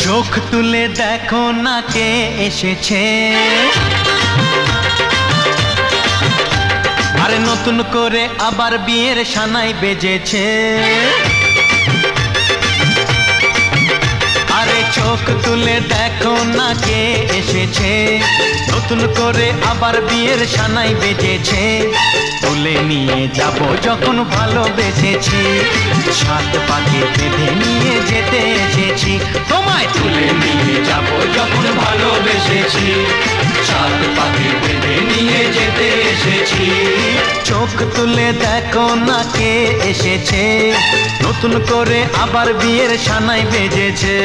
চোখ তুলে দেখো না কে এসেছে, আরে নতুন করে আবার বিয়ের সানাই বেজেছে। আরে চোখ তুলে দেখো না কে এসেছে, নতুন করে আবার বিয়ের সানাই বেজেছে। তুলে নিয়ে যাব যখন ভালোবেসেছি, সাত পাকে বেঁধে নিয়ে যেতে এসেছি। তোমায় তুলে নিয়ে যাব যখন ভালোবেসেছি, সাত পাকে বেঁধে নিয়ে যেতে এসেছি। চোখ তুলে দেখো না কে এসেছে, নতুন করে আবার বিয়ের সানাই বেজেছে।